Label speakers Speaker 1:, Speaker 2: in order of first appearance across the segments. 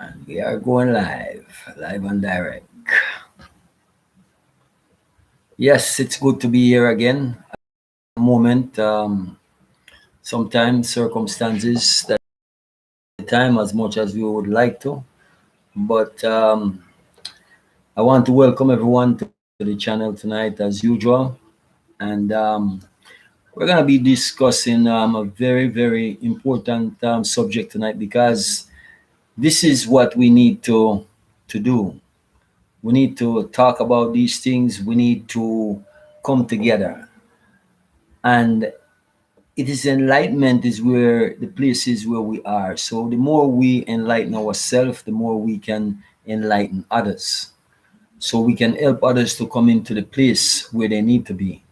Speaker 1: And we are going live and direct. Yes, it's good to be here again. At the moment, sometimes circumstances that time as much as we would like to, but I want to welcome everyone to the channel tonight as usual, and we're gonna be discussing a very important subject tonight because this is what we need to do. We need to talk about these things. We need to come together. And it is enlightenment is where the place is where we are. So the more we enlighten ourselves, the more we can enlighten others. So we can help others to come into the place where they need to be.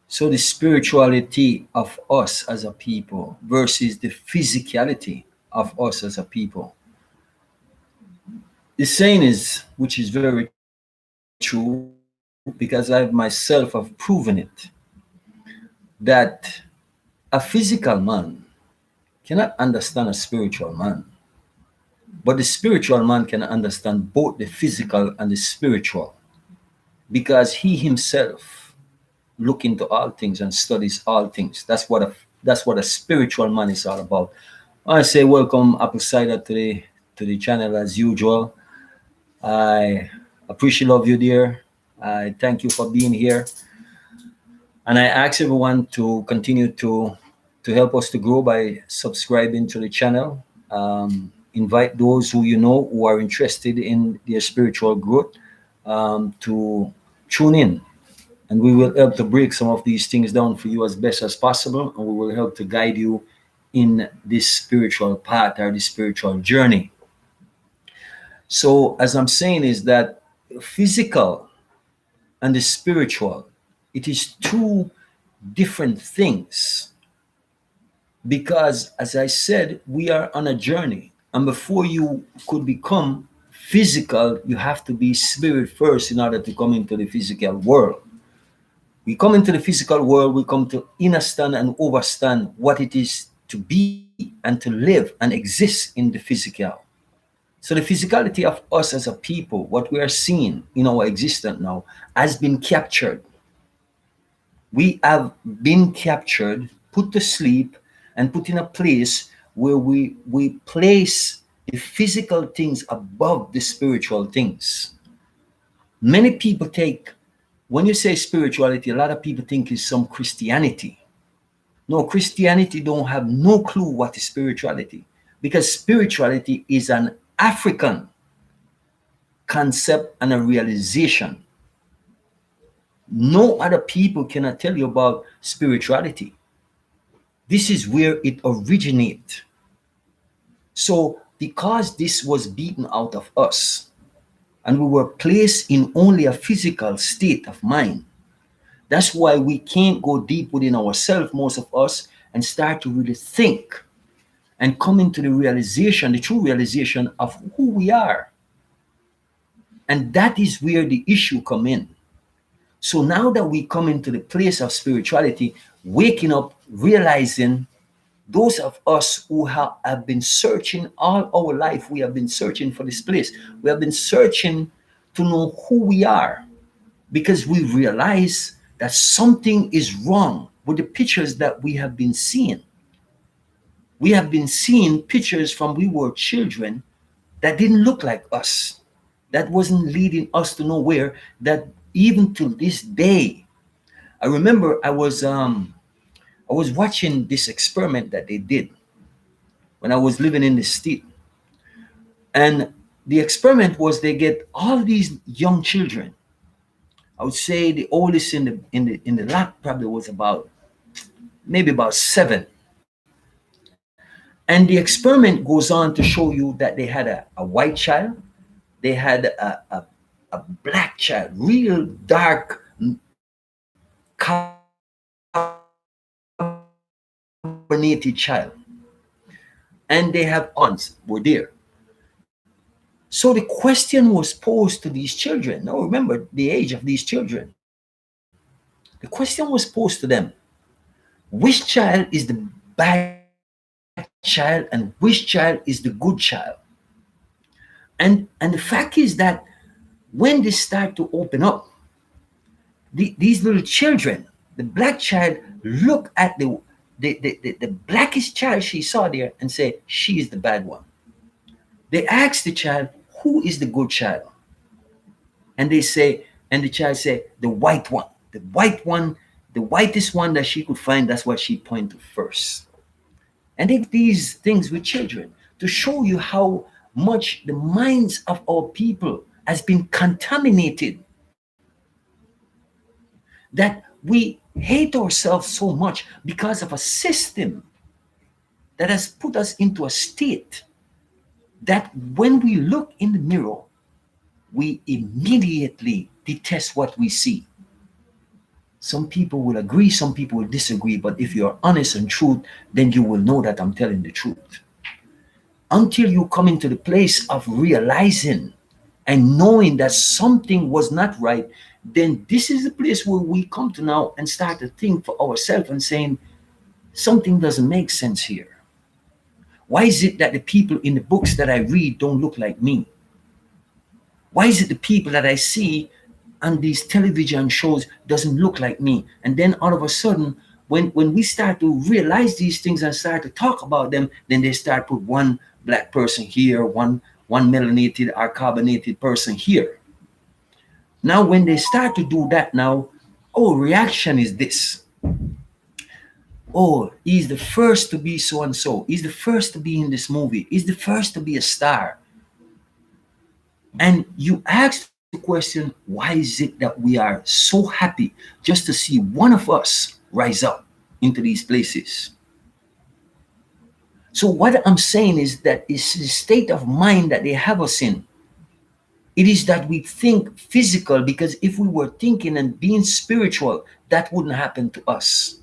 Speaker 1: So the spirituality of us as a people versus the physicality of us as a people. The saying is, which is very true, because I myself have proven it, that a physical man cannot understand a spiritual man, but the spiritual man can understand both the physical and the spiritual because he himself look into all things and studies all things. That's what a spiritual man is all about. I say welcome Apple Cider to the channel as usual. I appreciate love you dear. I thank you for being here. And I ask everyone to continue to help us to grow by subscribing to the channel. Invite those who you know who are interested in their spiritual growth to tune in, and we will help to break some of these things down for you as best as possible, and we will help to guide you in this spiritual path or this spiritual journey. So, as I'm saying, is that physical and the spiritual, it is two different things because as I said, we are on a journey, and before you could become physical you have to be spirit first in order to come into the physical world. We come into the physical world, we come to understand and overstand what it is to be and to live and exist in the physical. So the physicality of us as a people, what we are seeing in our existence now, has been captured. We have been captured, put to sleep, and put in a place where we place the physical things above the spiritual things. Many people take, when you say spirituality, a lot of people think it's some Christianity. No, Christianity don't have no clue what is spirituality because spirituality is an African concept and a realization. No other people cannot tell you about spirituality. This is where it originates. So, because this was beaten out of us and we were placed in only a physical state of mind, that's why we can't go deep within ourselves, most of us, and start to really think and come into the realization, the true realization of who we are. And that is where the issue come in. So now that we come into the place of spirituality, waking up, realizing those of us who have been searching all our life, we have been searching for this place. We have been searching to know who we are because we realize that something is wrong with the pictures that we have been seeing. We have been seeing pictures from we were children that didn't look like us, that wasn't leading us to nowhere, that even to this day. I remember I was watching this experiment that they did when I was living in the state. And the experiment was they get all these young children. I would say the oldest in the lot probably was about maybe about 7. And the experiment goes on to show you that they had a white child, they had a black child, real dark carbonated child, and they have aunts were there. So the question was posed to these children. Now remember the age of these children. The question was posed to them: which child is the bad child and which child is the good child? And the fact is that when they start to open up, these little children, the black child, look at the blackest child she saw there and say, she is the bad one. They ask the child, who is the good child? And they say, and the child say, the white one. The white one, the whitest one that she could find, that's what she point to first. And they these things with children to show you how much the minds of our people has been contaminated, that we hate ourselves so much because of a system that has put us into a state that when we look in the mirror, we immediately detest what we see. Some people will agree, some people will disagree, but if you're honest and truth, then you will know that I'm telling the truth. Until you come into the place of realizing and knowing that something was not right, then this is the place where we come to now and start to think for ourselves and saying, something doesn't make sense here. Why is it that the people in the books that I read don't look like me? Why is it the people that I see on these television shows doesn't look like me? And then all of a sudden, when we start to realize these things and start to talk about them, then they start put one black person here, one melanated or carbonated person here. Now, when they start to do that now, oh, reaction is this. Oh, he's the first to be so and so. He's the first to be in this movie. He's the first to be a star. And you ask the question, why is it that we are so happy just to see one of us rise up into these places? So what I'm saying is that it's the state of mind that they have us in. It is that we think physical, because if we were thinking and being spiritual, that wouldn't happen to us.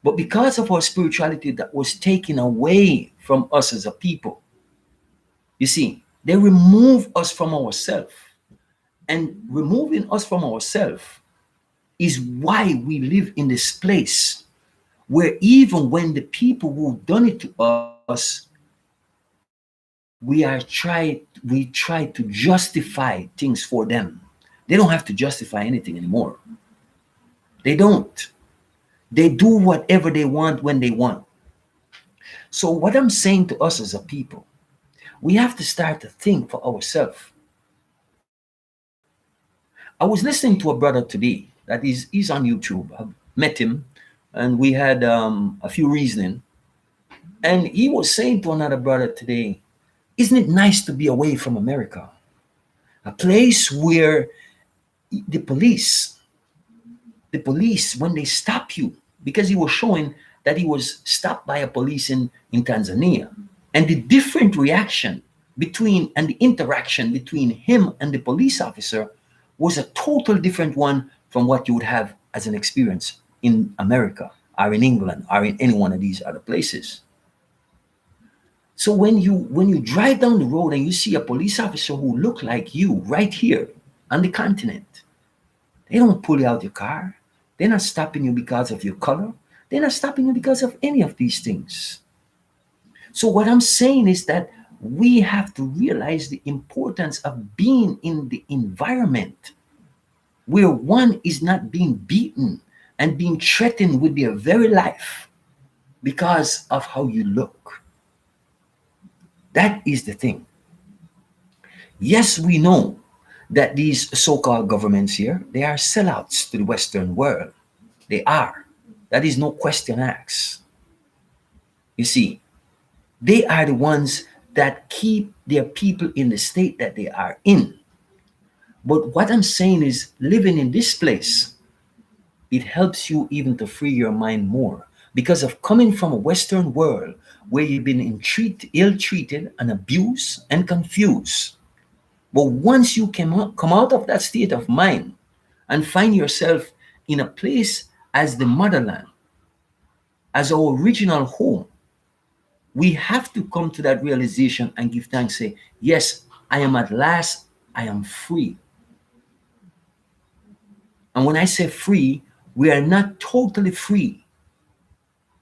Speaker 1: But because of our spirituality that was taken away from us as a people, you see, they remove us from ourselves. And removing us from ourselves is why we live in this place where even when the people who've done it to us, we try to justify things for them. They don't have to justify anything anymore. They don't. They do whatever they want when they want. So what I'm saying to us as a people, we have to start to think for ourselves. I was listening to a brother today that he's on YouTube. I've met him, and we had a few reasoning. And he was saying to another brother today, isn't it nice to be away from America? A place where the police, when they stop you, because he was showing that he was stopped by a police in Tanzania. And the different reaction between and the interaction between him and the police officer was a total different one from what you would have as an experience in America or in England or in any one of these other places. So when you drive down the road and you see a police officer who look like you right here on the continent, they don't pull you out your car. They're not stopping you because of your color. They're not stopping you because of any of these things. So what I'm saying is that we have to realize the importance of being in the environment where one is not being beaten and being threatened with their very life because of how you look. That is the thing. Yes, we know that these so-called governments here, they are sellouts to the Western world. They are. That is no question asked. You see, they are the ones that keep their people in the state that they are in. But what I'm saying is, living in this place, it helps you even to free your mind more because of coming from a Western world where you've been ill-treated and abused and confused. But once you come out of that state of mind and find yourself in a place as the motherland, as our original home, we have to come to that realization and give thanks. Say, yes, I am at last, I am free. And when I say free, we are not totally free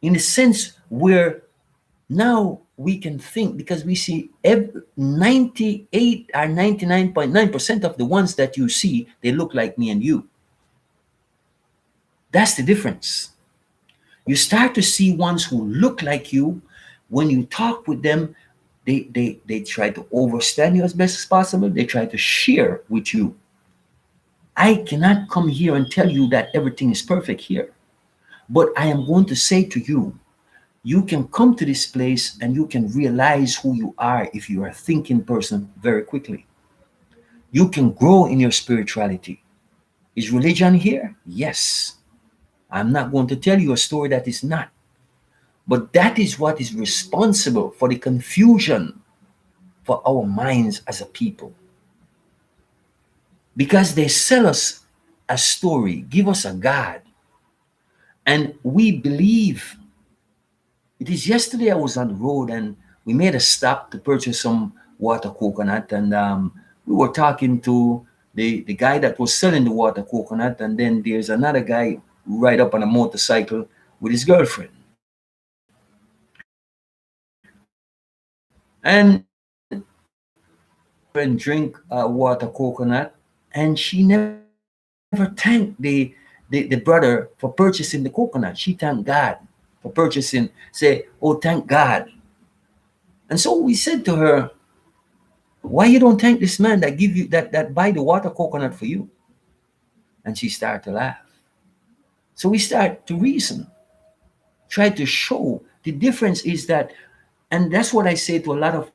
Speaker 1: in the sense where now we can think, because we see 98 or 99.9% of the ones that you see, they look like me and you. That's the difference. You start to see ones who look like you. When you talk with them, they try to understand you as best as possible. They try to share with you. I cannot come here and tell you that everything is perfect here. But I am going to say to you, you can come to this place and you can realize who you are if you are a thinking person very quickly. You can grow in your spirituality. Is religion here? Yes. I'm not going to tell you a story that is not. But that is what is responsible for the confusion for our minds as a people. Because they sell us a story, give us a God, and we believe. It is yesterday I was on the road and we made a stop to purchase some water coconut, and we were talking to the guy that was selling the water coconut, and then there's another guy right up on a motorcycle with his girlfriend. And and drink water coconut, and she never thanked the brother for purchasing the coconut. She thanked God for purchasing, say, oh, thank God. And so we said to her, why you don't thank this man that give you that buy the water coconut for you? And she started to laugh. So we start to reason, try to show the difference is that, and that's what I say to a lot of people.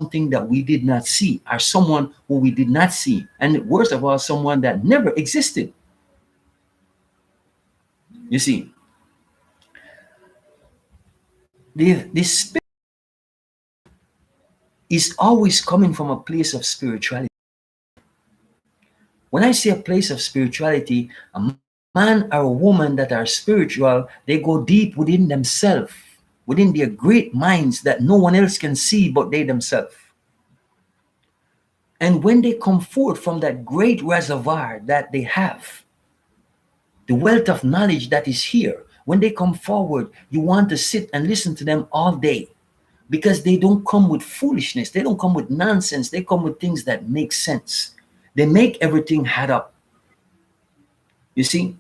Speaker 1: Something that we did not see, or someone who we did not see, and worst of all, someone that never existed. You see, the spirit is always coming from a place of spirituality. When I say a place of spirituality, a man or a woman that are spiritual, they go deep within themselves, within their great minds that no one else can see but they themselves. And when they come forth from that great reservoir that they have, the wealth of knowledge that is here, when they come forward, you want to sit and listen to them all day, because they don't come with foolishness, they don't come with nonsense, they come with things that make sense. They make everything add up. You see?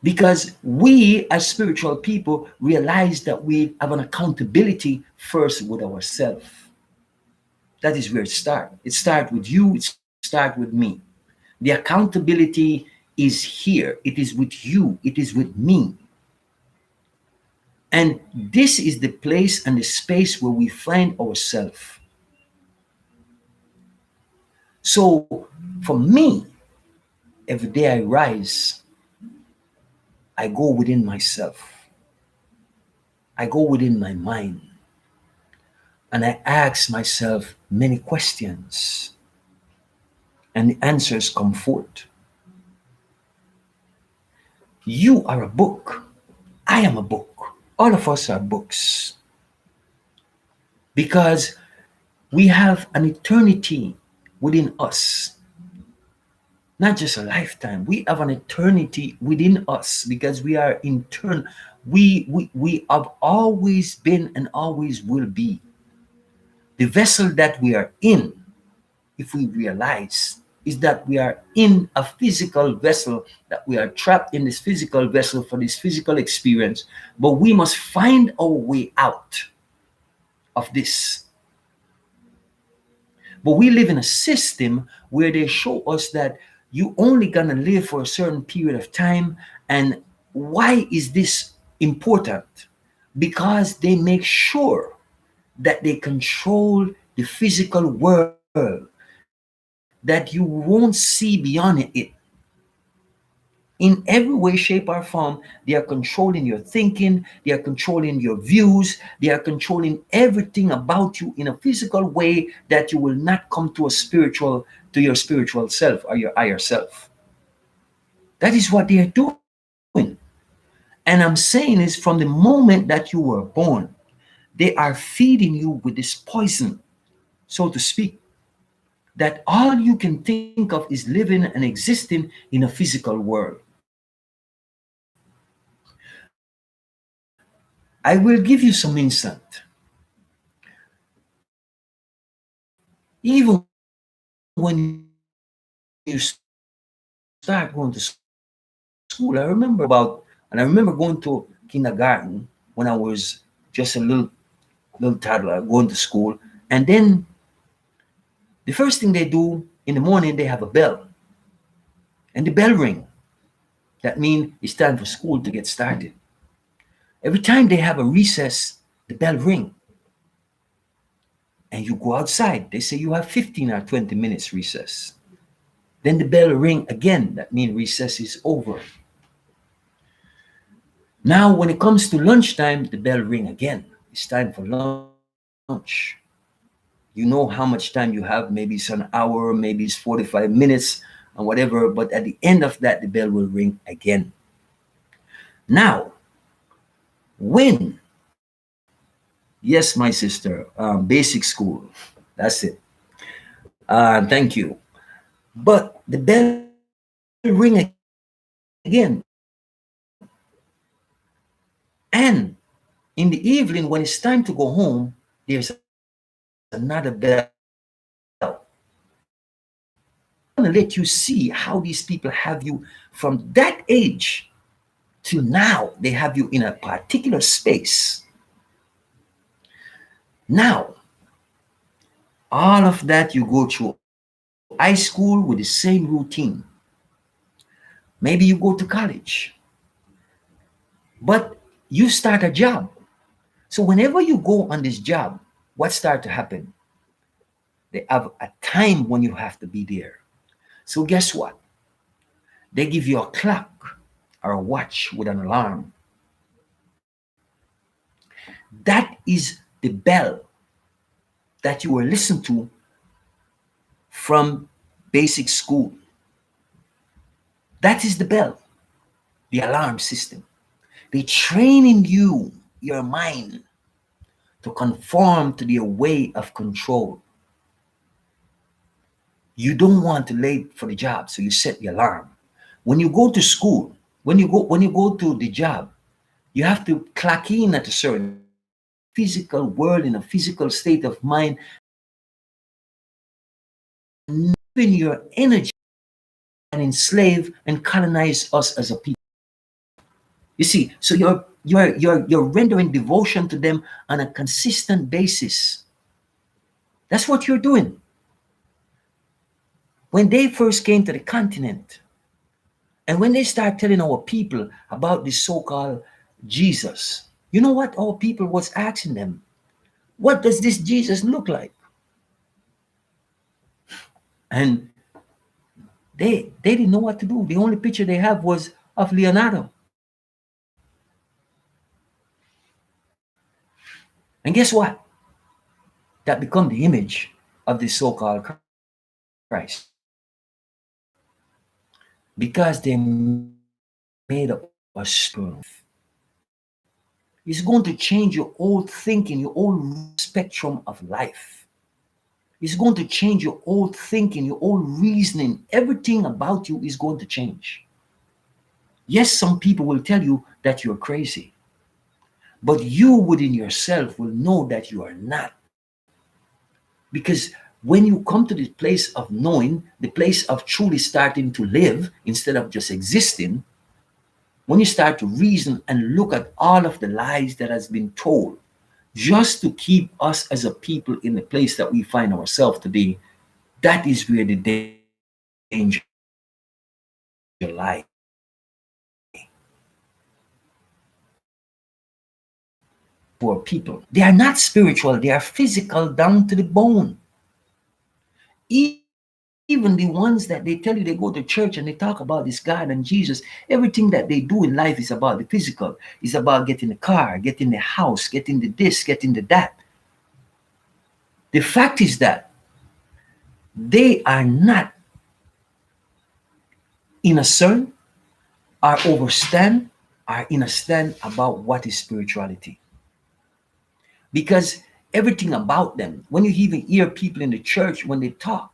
Speaker 1: Because we as spiritual people realize that we have an accountability first with ourselves. That is where it starts. It starts with you, it starts with me. The accountability is here. It is with you, it is with me. And this is the place and the space where we find ourselves. So for me, every day I rise, I go within myself. I go within my mind. And I ask myself many questions. And the answers come forth. You are a book. I am a book. All of us are books. Because we have an eternity within us. Not just a lifetime. We have an eternity within us because we are eternal. We have always been and always will be. The vessel that we are in, if we realize, is that we are in a physical vessel, that we are trapped in this physical vessel for this physical experience, but we must find our way out of this. But we live in a system where they show us that you only gonna live for a certain period of time. And why is this important? Because they make sure that they control the physical world, that you won't see beyond it. In every way, shape, or form, they are controlling your thinking, they are controlling your views, they are controlling everything about you in a physical way that you will not come to to your spiritual self or your higher self. That is what they are doing. And I'm saying is from the moment that you were born, they are feeding you with this poison, so to speak, that all you can think of is living and existing in a physical world. I have a friend I will give you some insight. Even when you start going to school, I remember about, and I remember going to kindergarten when I was just a little toddler going to school. And then the first thing they do in the morning, they have a bell, and the bell ring. That means it's time for school to get started. Every time they have a recess, the bell ring, and you go outside. They say you have 15 or 20 minutes recess. Then the bell ring again. That means recess is over. Now, when it comes to lunchtime, the bell ring again. It's time for lunch. You know how much time you have. Maybe it's an hour, maybe it's 45 minutes, and whatever. But at the end of that, the bell will ring again. Now, when, yes, my sister, basic school, that's it. Thank you. But the bell ring again. And in the evening, when it's time to go home, there's another bell. I want to let you see how these people have you from that age till now. They have you in a particular space. Now, all of that you go through high school with the same routine. Maybe you go to college, but you start a job. So whenever you go on this job, what start to happen? They have a time when you have to be there. So guess what? They give you a clock or a watch with an alarm. That is the bell that you were listening to from basic school. That is the bell, the alarm system. They training you, your mind, to conform to their way of control. You don't want to late for the job, so you set the alarm. When you go to school, when you go to the job, you have to clock in at a certain time. You have to be in a physical world, in a physical state of mind, giving your energy and enslave and colonize us as a people. You see, so you're rendering devotion to them on a consistent basis. That's what you're doing. When they first came to the continent, and when they start telling our people about this so-called Jesus, you know what our people was asking them? What does this Jesus look like? And they didn't know what to do. The only picture they have was of Leonardo. And guess what? That become the image of this so-called Christ. Because they made up a spiritual life. It's going to change your old thinking, your old spectrum of life. It's going to change your old thinking, your old reasoning. Everything about you is going to change. Yes, some people will tell you that you're crazy, but you within yourself will know that you are not. Because when you come to the place of knowing, the place of truly starting to live instead of just existing, when you start to reason and look at all of the lies that has been told just to keep us as a people in the place that we find ourselves today, that is where the danger lie. Poor people, they are not spiritual, they are physical down to the bone. Even the ones that they tell you they go to church and they talk about this God and Jesus, everything that they do in life is about the physical. It's about getting the car, getting the house, getting the this, getting the that. The fact is that they are not in a cern or overstand or in a stand about what is spirituality. Because everything about them, when you even hear people in the church, when they talk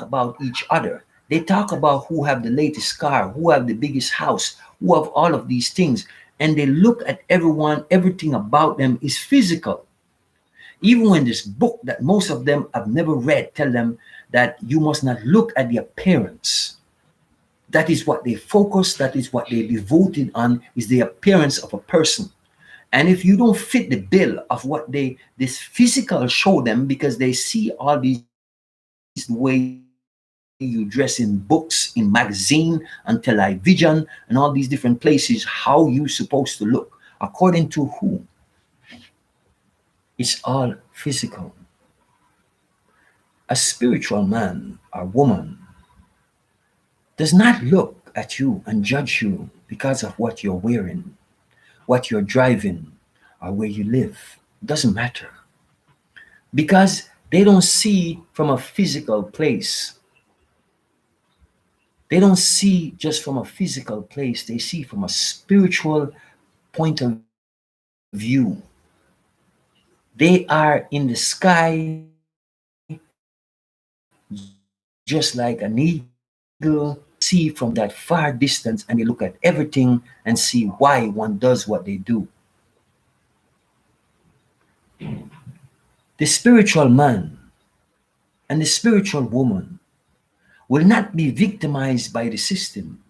Speaker 1: about each other. They talk about who have the latest car, who have the biggest house, who have all of these things. and they look at everyone, everything about them is physical. Even when this book that most of them have never read tell them that you must not look at the appearance. That is what they focus, that is what they devoted on, is the appearance of a person. And if you don't fit the bill of what they this physical show them, because they see all these way you dress in books, in magazine, and television, and all these different places, how you supposed to look, according to who? It's all physical. A spiritual man or woman does not look at you and judge you because of what you're wearing, what you're driving, or where you live. It doesn't matter. Because they don't see from a physical place. They don't see just from a physical place, they see from a spiritual point of view. They are in the sky just like an eagle, see from that far distance, and they look at everything and see why one does what they do. The spiritual man and the spiritual woman will not be victimized by the system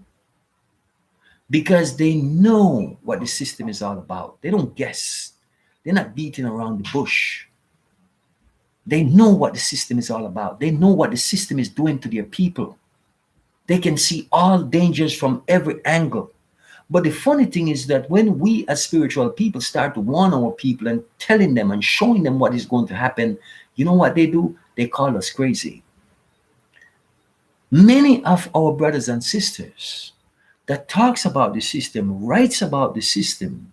Speaker 1: because they know what the system is all about. They don't guess. They're not beating around the bush. They know what the system is all about. They know what the system is doing to their people. They can see all dangers from every angle. But the funny thing is that when we as spiritual people start to warn our people and telling them and showing them what is going to happen, you know what they do? They call us crazy. Many of our brothers and sisters that talks about the system, writes about the system,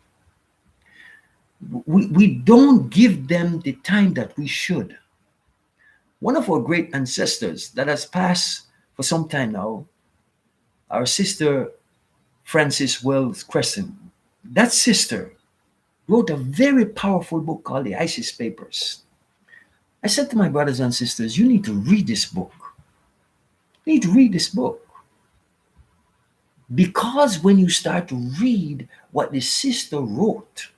Speaker 1: we don't give them the time that we should. One of our great ancestors that has passed for some time now, our sister Frances Wells Crescent, that sister wrote a very powerful book called The ISIS Papers. I said to my brothers and sisters, you need to read this book. You need to read this book. Because when you start to read what the sister wrote,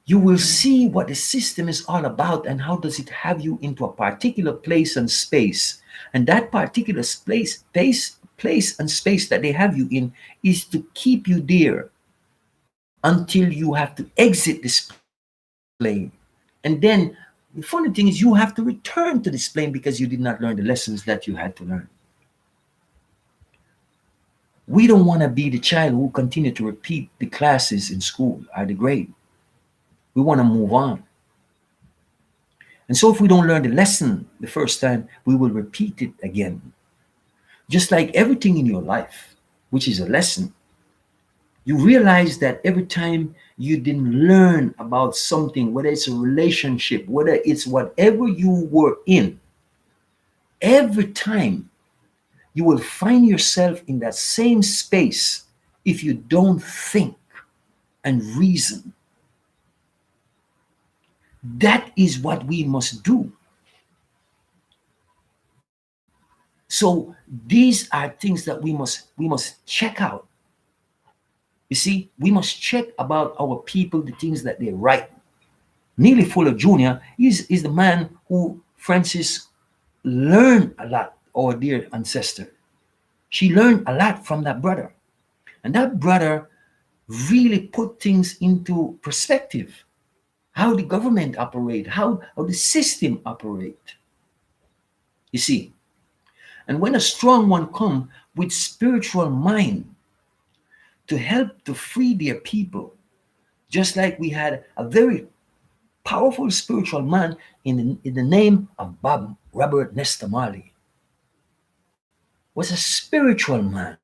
Speaker 1: you will see what the system is all about and how does it have you into a particular place and space. And that particular place and space that they have you in is to keep you there until you have to exit this plane. And then the funny thing is you have to return to this plane because you did not learn the lessons that you had to learn. We don't want to be the child who continue to repeat the classes in school or the grade. We want to move on. And so if we don't learn the lesson the first time, we will repeat it again. Just like everything in your life, which is a lesson, you realize that every time you didn't learn about something, whether it's a relationship, whether it's whatever you were in, every time you will find yourself in that same space if you don't think and reason. That is what we must do. So these are things that we must check out. You see, we must check about our people, the things that they write. Neely Fuller Jr. is the man who Francis learned a lot, our dear ancestor. She learned a lot from that brother. And that brother really put things into perspective. How the government operate, how the system operate. You see, and when a strong one come with spiritual mind to help to free their people, just like we had a very powerful spiritual man in the name of Bob Robert Nesta Marley, was a spiritual man,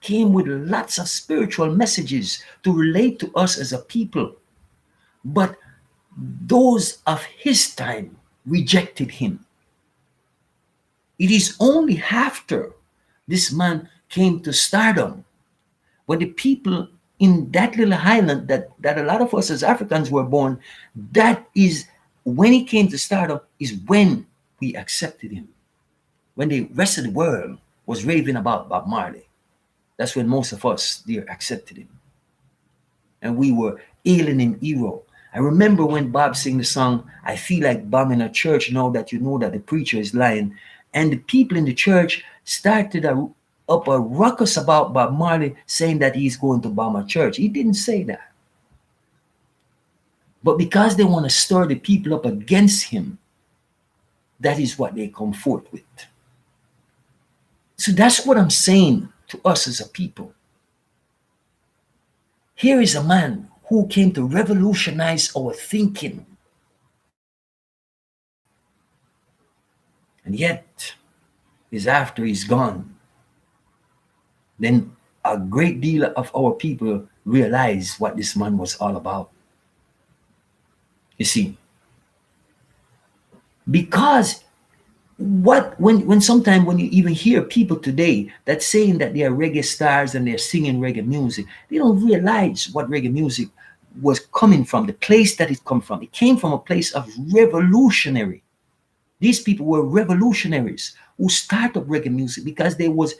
Speaker 1: came with lots of spiritual messages to relate to us as a people. But those of his time rejected him. It is only after this man came to stardom when the people in that little island that a lot of us as Africans were born, that is when he came to stardom, is when we accepted him. When the rest of the world was raving about Bob Marley, that's when most of us there accepted him. and we were ailing in hero. I remember when Bob sang the song, I feel like bombing a church now that you know that the preacher is lying. And the people in the church started up a ruckus about Bob Marley saying that he's going to bomb a church. He didn't say that. But because they want to stir the people up against him, that is what they come forth with. So that's what I'm saying to us as a people. Here is a man who came to revolutionize our thinking. And yet, is after he's gone, then a great deal of our people realize what this man was all about. You see, because when sometimes when you even hear people today that saying that they are reggae stars and they're singing reggae music, they don't realize what reggae music was coming from, the place that it come from. It came from a place of revolutionary. These people were revolutionaries who started reggae music because they was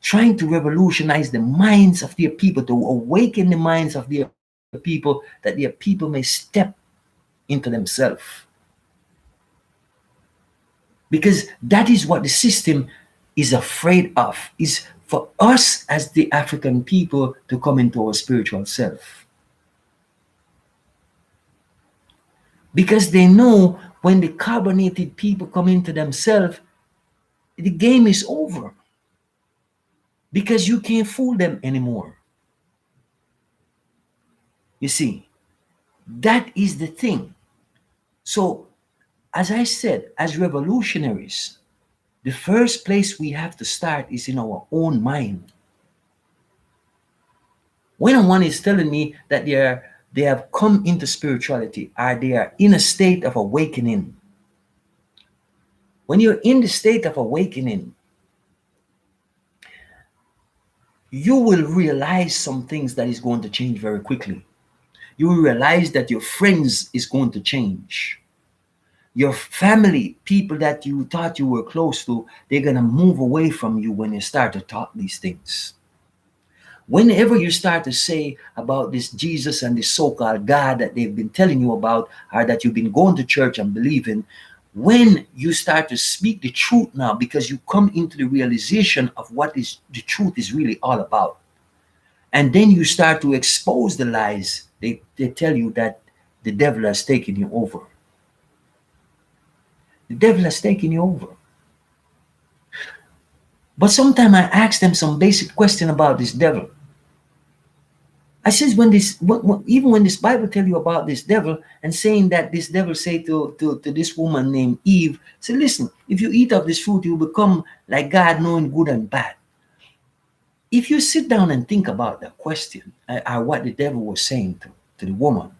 Speaker 1: trying to revolutionize the minds of their people, to awaken the minds of their people, that their people may step into themselves. Because that is what the system is afraid of, is for us as the African people to come into our spiritual self. Because they know when the carbonated people come into themselves, the game is over. Because you can't fool them anymore. You see, that is the thing. So, as I said, as revolutionaries, the first place we have to start is in our own mind. When one is telling me that they have come into spirituality, or they are in a state of awakening, when you're in the state of awakening, you will realize some things that is going to change very quickly. You will realize that your friends is going to change. Your family, people that you thought you were close to, they're going to move away from you when you start to talk these things. Whenever you start to say about this Jesus and this so-called God that they've been telling you about, or that you've been going to church and believing, when you start to speak the truth now, because you come into the realization of what is the truth is really all about, and then you start to expose the lies, they tell you that the devil has taken you over. The devil has taken you over. But sometimes I ask them some basic question about this devil. I says even when this Bible tell you about this devil and saying that this devil say to this woman named Eve, say, listen, if you eat of this fruit, you become like God, knowing good and bad. If you sit down and think about that question, or what the devil was saying to the woman,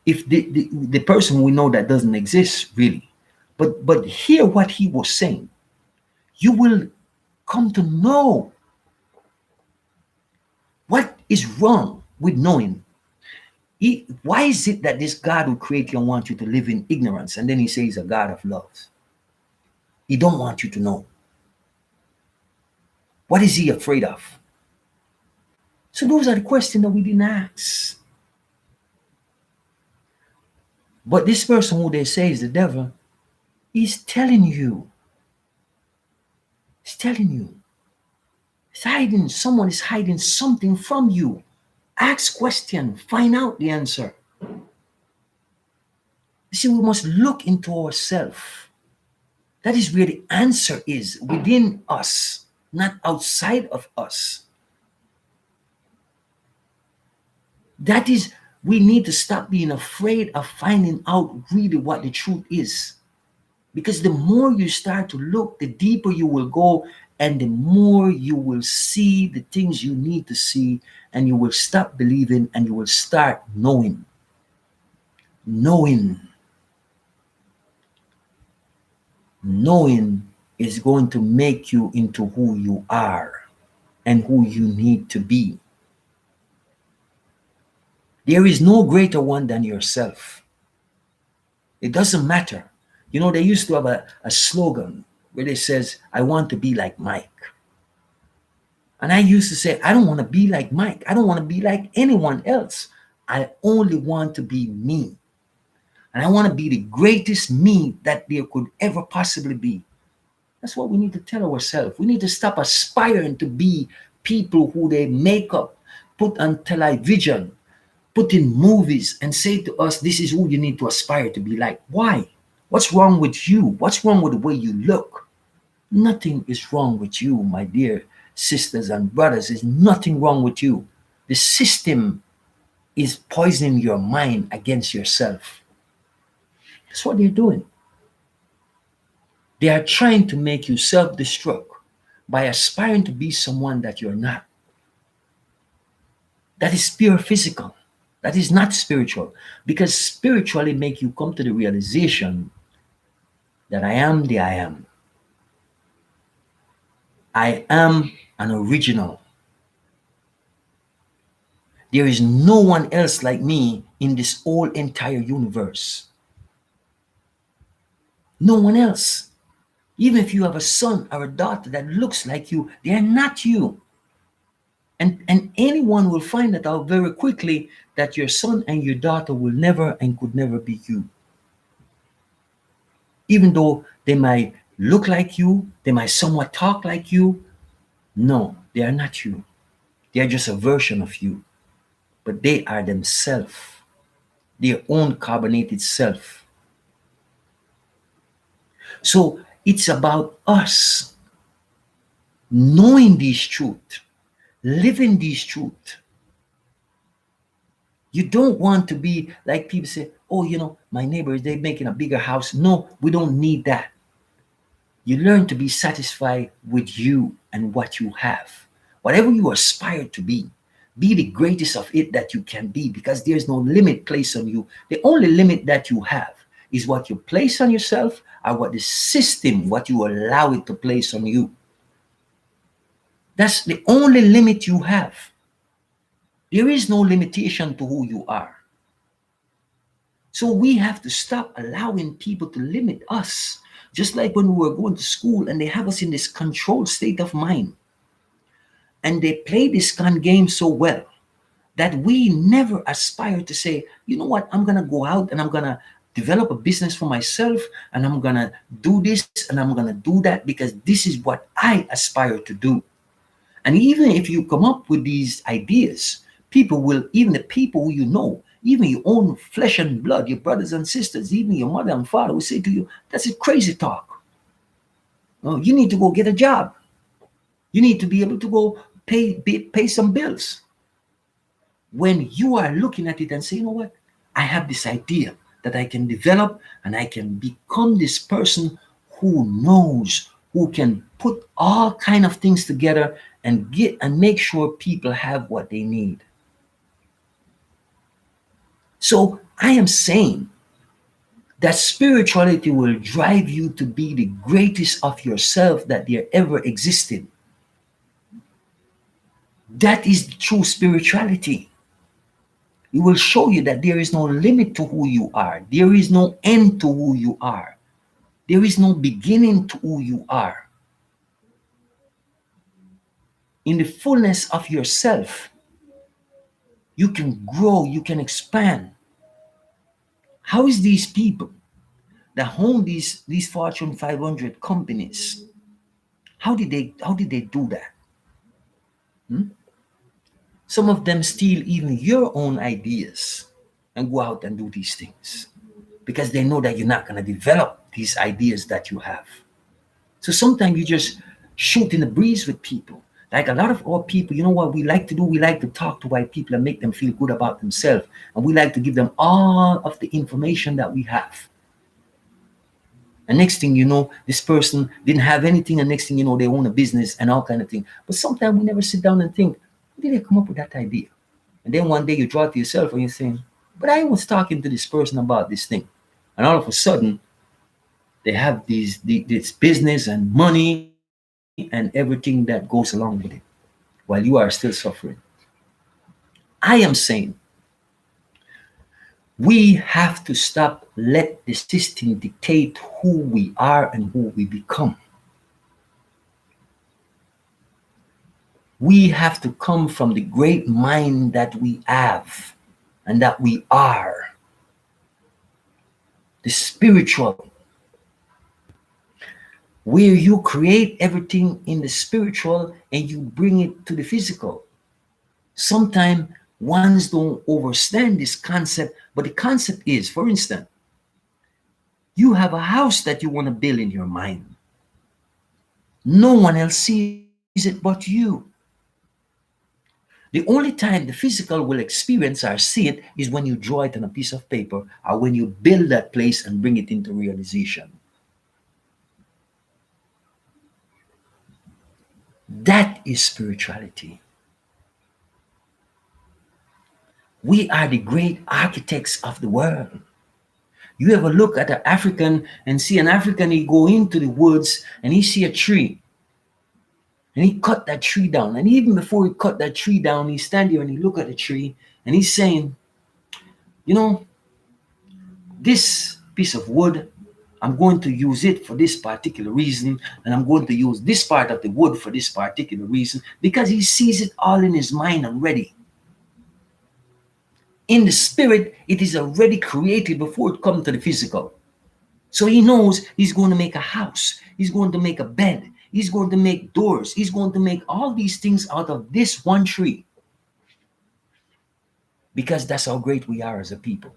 Speaker 1: if the person we know that doesn't exist really, but hear what he was saying, you will come to know what is wrong with knowing. Why is it that this God who created you and want you to live in ignorance, and then he says he's a God of love? He don't want you to know. What is he afraid of? So those are the questions that we didn't ask. But this person who they say is the devil, he's telling you. He's telling you. He's hiding. Someone is hiding something from you. Ask question. Find out the answer. You see, we must look into ourselves. That is where the answer is, within us, not outside of us. That is, we need to stop being afraid of finding out really what the truth is. Because the more you start to look, the deeper you will go, and the more you will see the things you need to see, and you will stop believing and you will start knowing. Knowing is going to make you into who you are and who you need to be. There is no greater one than yourself. It doesn't matter. You know, they used to have a slogan where they says, I want to be like Mike. And I used to say, I don't want to be like Mike. I don't want to be like anyone else. I only want to be me. And I want to be the greatest me that there could ever possibly be. That's what we need to tell ourselves. We need to stop aspiring to be people who they make up, put on television, put in movies, and say to us, this is who you need to aspire to be like. Why? What's wrong with you? What's wrong with the way you look? Nothing is wrong with you, my dear sisters and brothers. There's nothing wrong with you. The system is poisoning your mind against yourself. That's what they're doing. They are trying to make you self destruct by aspiring to be someone that you're not. That is pure physical. That is not spiritual. Because spiritually make you come to the realization that I am the I am. I am an original. There is no one else like me in this whole entire universe. No one else. Even if you have a son or a daughter that looks like you, they are not you. And anyone will find that out very quickly that your son and your daughter will never and could never be you. Even though they might look like you, they might somewhat talk like you. No, they are not you. They are just a version of you. But they are themselves, their own carbonated self. So it's about us knowing this truth, living this truth. You don't want to be like people say, oh, my neighbors, they're making a bigger house. No, we don't need that. You learn to be satisfied with you and what you have. Whatever you aspire to be the greatest of it that you can be, because there's no limit placed on you. The only limit that you have is what you place on yourself, or what the system, what you allow it to place on you. That's the only limit you have. There is no limitation to who you are. So we have to stop allowing people to limit us. Just like when we were going to school and they have us in this controlled state of mind. And they play this game so well that we never aspire to say, you know what, I'm going to go out and I'm going to develop a business for myself, and I'm going to do this and I'm going to do that because this is what I aspire to do. And even if you come up with these ideas, people will, even the people who you know, even your own flesh and blood, your brothers and sisters, even your mother and father will say to you, that's a crazy talk. Oh, you need to go get a job. You need to be able to go pay some bills. When you are looking at it and say, you know what, I have this idea that I can develop and I can become this person who knows, who can put all kind of things together and get and make sure people have what they need. So I am saying that spirituality will drive you to be the greatest of yourself that there ever existed. That is the true spirituality. It will show you that there is no limit to who you are. There is no end to who you are. There is no beginning to who you are. In the fullness of yourself, you can grow, you can expand. How is these people that own these Fortune 500 companies? How did they do that? Some of them steal even your own ideas and go out and do these things because they know that you're not going to develop these ideas that you have. So sometimes you just shoot in the breeze with people. Like a lot of our people, you know what we like to do? We like to talk to white people and make them feel good about themselves. And we like to give them all of the information that we have. And next thing you know, this person didn't have anything, and next thing you know, they own a business and all kind of thing. But sometimes we never sit down and think, how did they come up with that idea? And then one day you draw it to yourself and you're saying, but I was talking to this person about this thing. And all of a sudden, they have this business and money and everything that goes along with it, while you are still suffering. I am saying we have to stop let the system dictate who we are and who we become. We have to come from the great mind that we have and that we are, the spiritual, where you create everything in the spiritual and you bring it to the physical. Sometimes ones don't understand this concept, but the concept is, for instance, you have a house that you want to build in your mind. No one else sees it but you. The only time the physical will experience or see it is when you draw it on a piece of paper or when you build that place and bring it into realization. That is spirituality. We are the great architects of the world. You ever look at an African and see an African, he go into the woods and he see a tree and he cut that tree down. And even before he cut that tree down, he stand there and he look at the tree and he's saying, you know, this piece of wood, I'm going to use it for this particular reason, and I'm going to use this part of the wood for this particular reason, because he sees it all in his mind already. In the spirit, it is already created before it comes to the physical. So he knows he's going to make a house, he's going to make a bed, he's going to make doors, he's going to make all these things out of this one tree. Because that's how great we are as a people.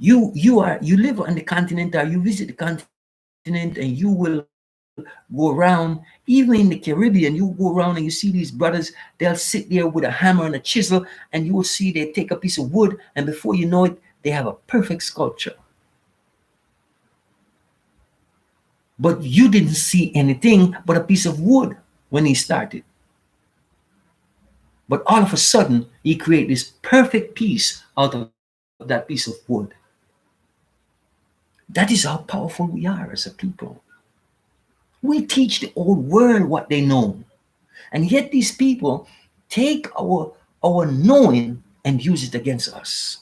Speaker 1: You live on the continent or you visit the continent and you will go around, even in the Caribbean, you go around and you see these brothers, they'll sit there with a hammer and a chisel, and you will see they take a piece of wood, and before you know it, they have a perfect sculpture. But you didn't see anything but a piece of wood when he started. But all of a sudden, he created this perfect piece out of that piece of wood. That is how powerful we are as a people. We teach the old world what they know. And yet these people take our knowing and use it against us.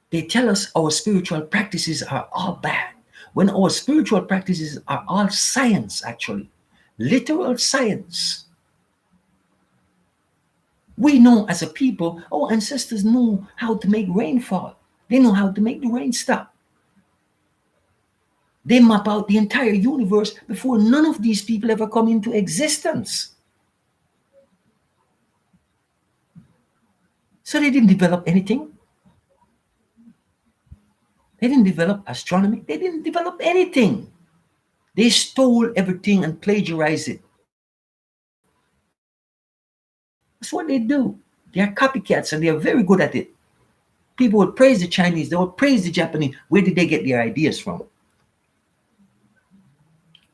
Speaker 1: They tell us our spiritual practices are all bad, when our spiritual practices are all science, actually. Literal science. We know as a people, our ancestors knew how to make rainfall. They know how to make the rain stop. They map out the entire universe before none of these people ever come into existence. So they didn't develop anything. They didn't develop astronomy. They didn't develop anything. They stole everything and plagiarized it. That's what they do. They are copycats and they are very good at it. People would praise the Chinese, they would praise the Japanese. Where did they get their ideas from?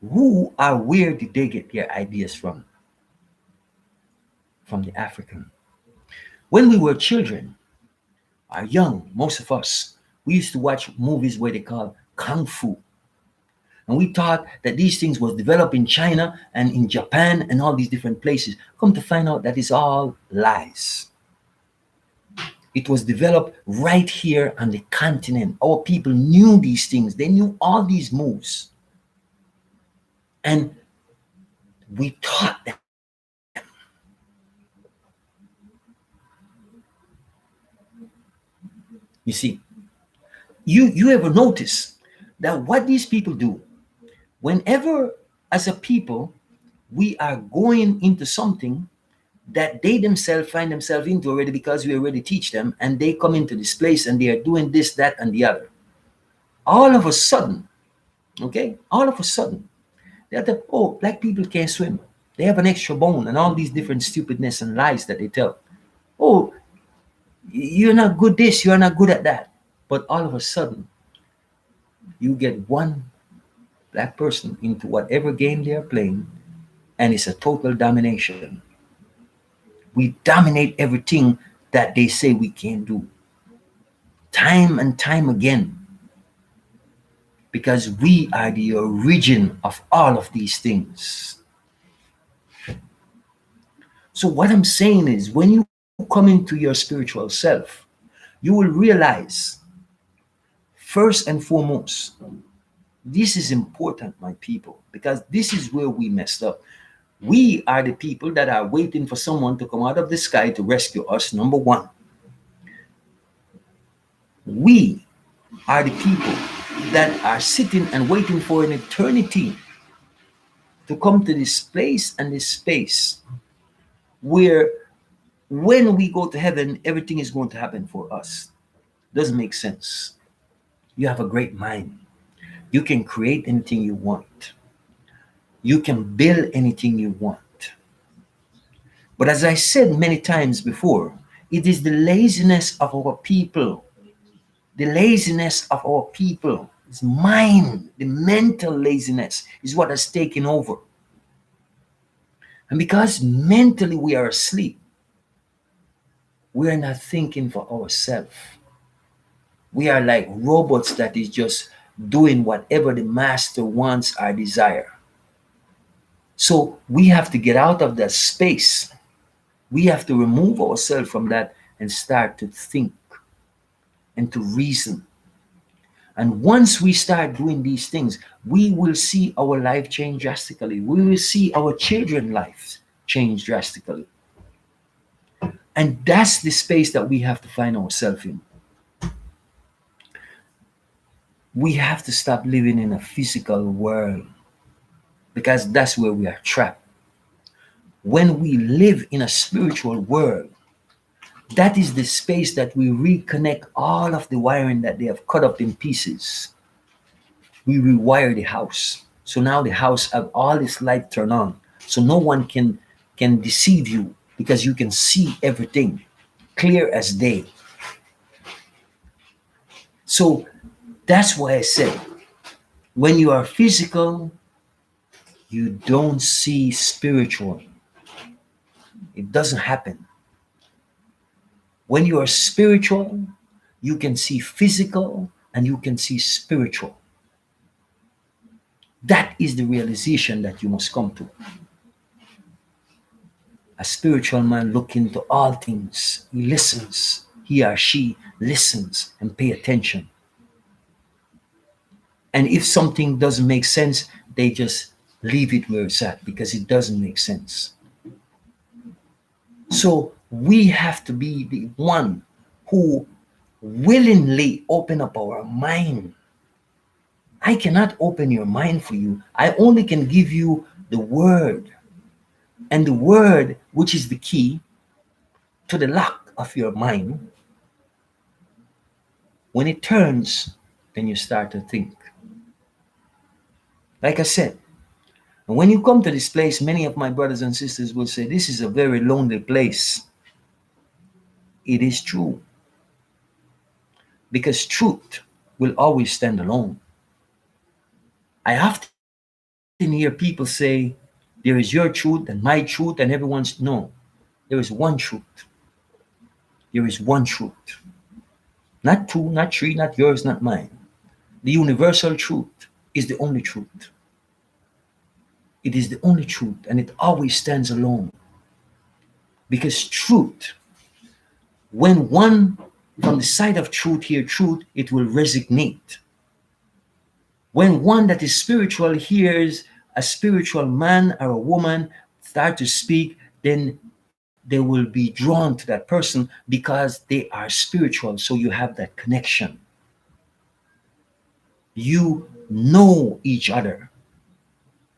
Speaker 1: Who or where did they get their ideas from? From the African. When we were children, or young, most of us, we used to watch movies where they call Kung Fu. And we thought that these things was developed in China and in Japan and all these different places. Come to find out that is all lies. It was developed right here on the continent. Our people knew these things. They knew all these moves. And we taught them. You see, you ever notice that what these people do, whenever as a people we are going into something that they themselves find themselves into already because we already teach them, and they come into this place and they are doing this, that, and the other. All of a sudden, okay, all of a sudden, they're the, oh, black people can't swim. They have an extra bone and all these different stupidness and lies that they tell. Oh, you're not good this, you're not good at that. But all of a sudden, you get one black person into whatever game they're playing, and it's a total domination. We dominate everything that they say we can't do. Time and time again. Because we are the origin of all of these things. So what I'm saying is, when you come into your spiritual self, you will realize, first and foremost, this is important, my people, because this is where we messed up. We are the people that are waiting for someone to come out of the sky to rescue us. Number one, we are the people that are sitting and waiting for an eternity to come to this place and this space where when we go to heaven, everything is going to happen for us. Doesn't make sense. You have a great mind. You can create anything you want. You can build anything you want. But as I said many times before, it is the laziness of our people. The laziness of our people is mind. The mental laziness is what has taken over. And because mentally we are asleep, we are not thinking for ourselves. We are like robots that is just doing whatever the master wants or desire. So we have to get out of that space. We have to remove ourselves from that and start to think and to reason. And once we start doing these things, we will see our life change drastically. We will see our children's lives change drastically. And that's the space that we have to find ourselves in. We have to stop living in a physical world because that's where we are trapped. When we live in a spiritual world, that is the space that we reconnect all of the wiring that they have cut up in pieces. We rewire the house. So now the house have all its light turned on. So no one can deceive you because you can see everything clear as day. So that's why I said when you are physical, you don't see spiritual. It doesn't happen. When you are spiritual, you can see physical and you can see spiritual. That is the realization that you must come to. A spiritual man look into all things. He listens. He or she listens and pay attention. And if something doesn't make sense, they just leave it where it's at because it doesn't make sense. So we have to be the one who willingly open up our mind. I cannot open your mind for you. I only can give you the word. And the word, which is the key to the lock of your mind, when it turns, then you start to think. Like I said, and when you come to this place, many of my brothers and sisters will say, this is a very lonely place. It is true. Because truth will always stand alone. I often hear people say, there is your truth and my truth and everyone's. No, there is one truth. There is one truth. Not two, not three, not yours, not mine. The universal truth is the only truth. It is the only truth and it always stands alone. Because truth, when one from the side of truth hear truth, it will resonate. When one that is spiritual hears a spiritual man or a woman start to speak, then they will be drawn to that person because they are spiritual. So you have that connection. You know each other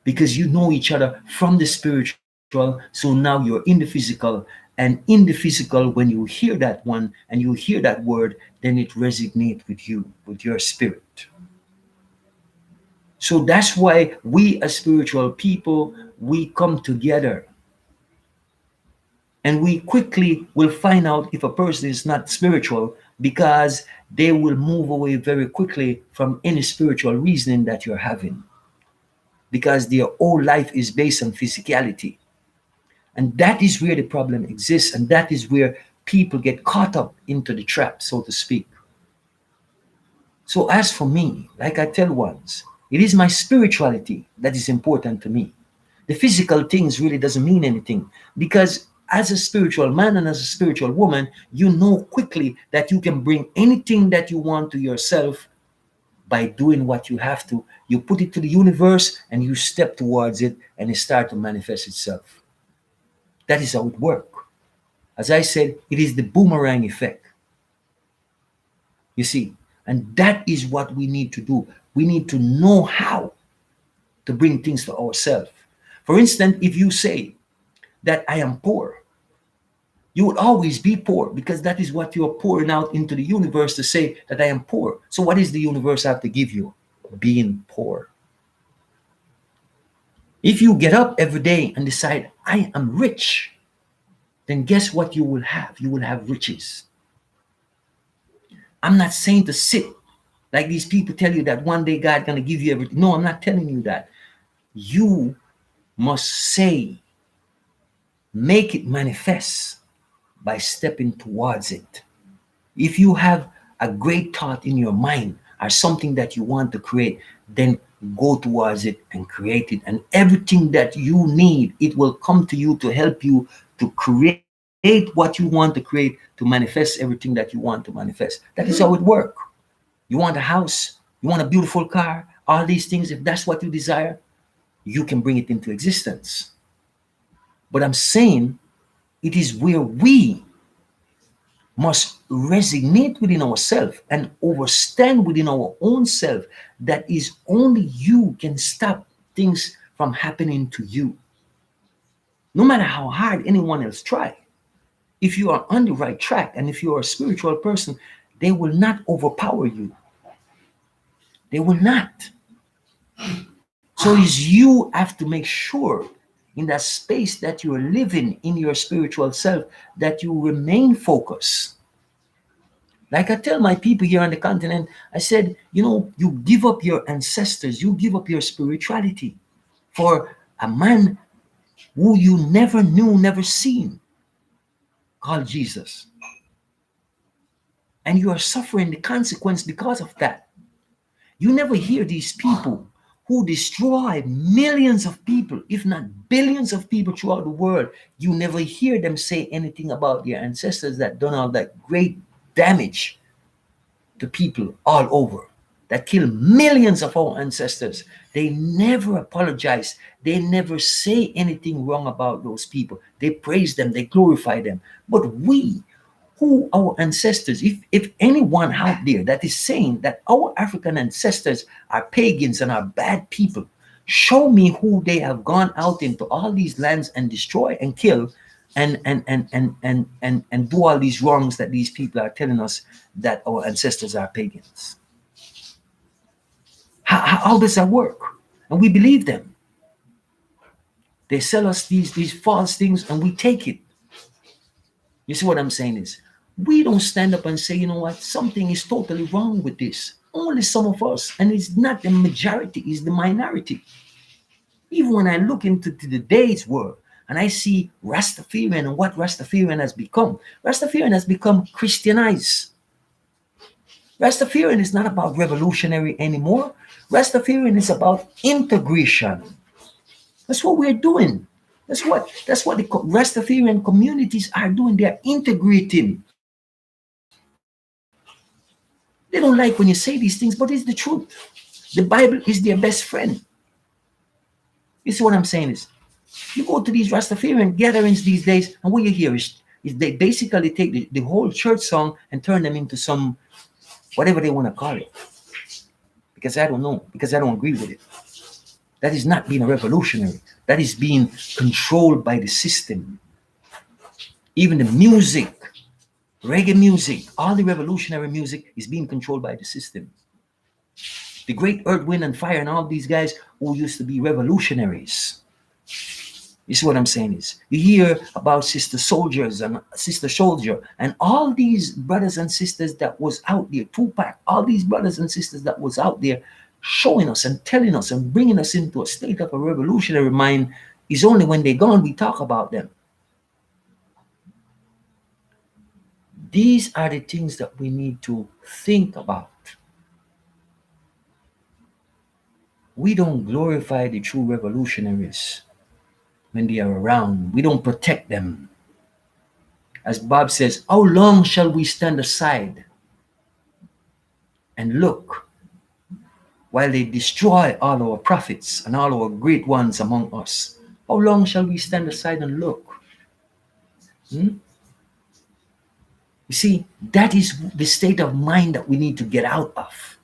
Speaker 1: because you know each other from the spiritual. So now you're in the physical. And in the physical, when you hear that one and you hear that word, then it resonates with you, with your spirit. So that's why we as spiritual people, we come together. And we quickly will find out if a person is not spiritual because they will move away very quickly from any spiritual reasoning that you're having. Because their whole life is based on physicality. And that is where the problem exists. And that is where people get caught up into the trap, so to speak. So as for me, like I tell ones, it is my spirituality that is important to me. The physical things really doesn't mean anything because as a spiritual man and as a spiritual woman, you know quickly that you can bring anything that you want to yourself by doing what you have to. You put it to the universe and you step towards it and it starts to manifest itself. That is how it works. As I said, it is the boomerang effect. You see, and that is what we need to do. We need to know how to bring things to ourselves. For instance, if you say that I am poor, you would always be poor because that is what you're pouring out into the universe to say that I am poor. So, what does the universe have to give you? Being poor. If you get up every day and decide, I am rich, then guess what you will have? You will have riches. I'm not saying to sit like these people tell you that one day God's going to give you everything. No, I'm not telling you that. You must say, make it manifest by stepping towards it. If you have a great thought in your mind or something that you want to create, then go towards it and create it. And everything that you need, it will come to you to help you to create what you want to create, to manifest everything that you want to manifest. That is how it works. You want a house, you want a beautiful car, all these things, if that's what you desire, you can bring it into existence. But I'm saying it is where we must resonate within ourselves and overstand within our own self that is only you can stop things from happening to you. No matter how hard anyone else try. If you are on the right track and if you are a spiritual person, they will not overpower you. They will not. So is you have to make sure in that space that you're living in your spiritual self that you remain focused. Like I tell my people here on the continent, I said, you give up your ancestors, you give up your spirituality for a man who you never knew, never seen, called Jesus. And you are suffering the consequence because of that. You never hear these people who destroy millions of people, if not billions of people throughout the world. You never hear them say anything about their ancestors that done all that great damage to people all over, that killed millions of our ancestors. They never apologize. They never say anything wrong about those people. They praise them, they glorify them. But we, who our ancestors, if anyone out there that is saying that our African ancestors are pagans and are bad people, show me who they have gone out into all these lands and destroy and kill and do all these wrongs that these people are telling us that our ancestors are pagans. How does that work? And we believe them. They sell us these false things and we take it. You see what I'm saying is, we don't stand up and say, you know what, something is totally wrong with this. Only some of us, and it's not the majority, it's the minority. Even when I look into today's world and I see Rastafarian and what Rastafarian has become Christianized. Rastafarian is not about revolutionary anymore. Rastafarian is about integration. That's what we're doing. That's what the Rastafarian communities are doing. They are integrating. They don't like when you say these things, but it's the truth. The Bible is their best friend. You see what I'm saying is, you go to these Rastafarian gatherings these days, and what you hear is they basically take the whole church song and turn them into some, whatever they want to call it. Because I don't know, because I don't agree with it. That is not being a revolutionary. That is being controlled by the system. Even the music, reggae music, all the revolutionary music is being controlled by the system. The great Earth, Wind, and Fire and all these guys who used to be revolutionaries. You see what I'm saying is, you hear about Sister Soldiers and Sister Soldier and all these brothers and sisters that was out there, Tupac, all these brothers and sisters that was out there showing us and telling us and bringing us into a state of a revolutionary mind. Is only when they're gone we talk about them. These are the things that we need to think about. We don't glorify the true revolutionaries when they are around. We don't protect them. As Bob says, how long shall we stand aside and look while they destroy all our prophets and all our great ones among us, how long shall we stand aside and look? Hmm? You see, that is the state of mind that we need to get out of.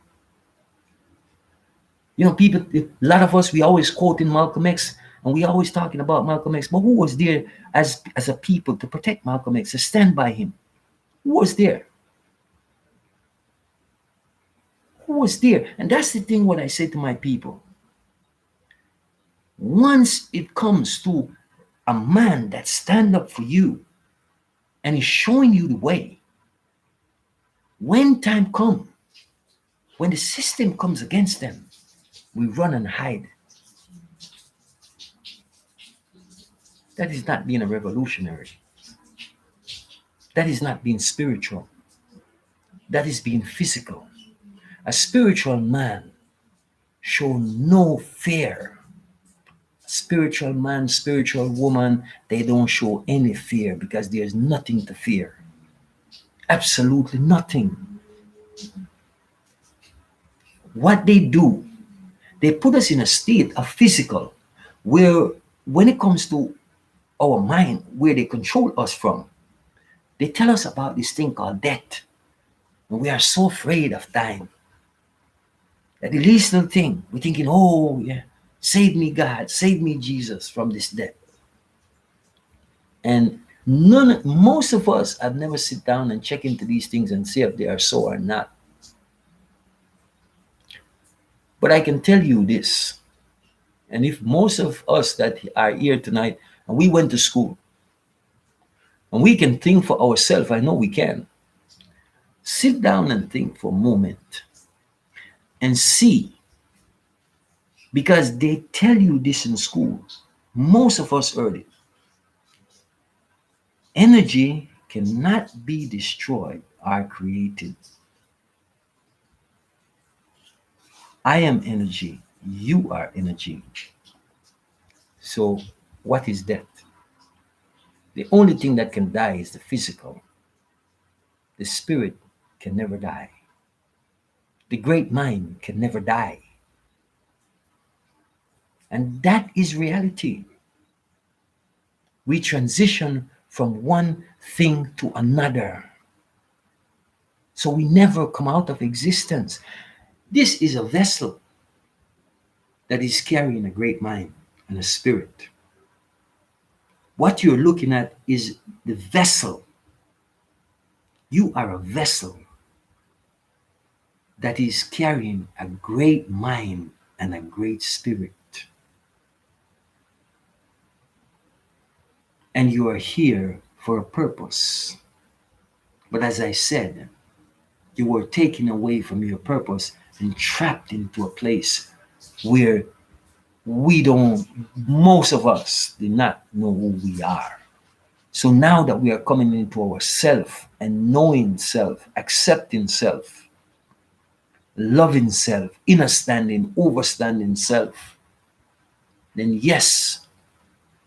Speaker 1: You know, people, a lot of us, we always quoting Malcolm X and we always talking about Malcolm X, but who was there as a people to protect Malcolm X, to stand by him? Who was there? Who was there? And that's the thing what I say to my people. Once it comes to a man that stand up for you and is showing you the way, when time comes, when the system comes against them, we run and hide. That is not being a revolutionary. That is not being spiritual. That is being physical. A spiritual man show no fear. Spiritual man, spiritual woman, they don't show any fear because there's nothing to fear. Absolutely nothing. What they do, they put us in a state of physical where when it comes to our mind, where they control us from, they tell us about this thing called death. And we are so afraid of dying. That the least little thing, we're thinking, oh yeah, save me God, save me Jesus from this death. And most of us have never sit down and check into these things and see if they are so or not. But I can tell you this, and if most of us that are here tonight, and we went to school, and we can think for ourselves, I know we can. Sit down and think for a moment and see, because they tell you this in school, most of us heard it. Energy cannot be destroyed or created. I am energy, you are energy. So, what is death? The only thing that can die is the physical. The spirit can never die. The great mind can never die. And that is reality. We transition from one thing to another. So we never come out of existence. This is a vessel that is carrying a great mind and a spirit. What you're looking at is the vessel. You are a vessel that is carrying a great mind and a great spirit. And you are here for a purpose. But as I said, you were taken away from your purpose and trapped into a place where most of us do not know who we are. So now that we are coming into our self and knowing self, accepting self, loving self, understanding, overstanding self, then yes,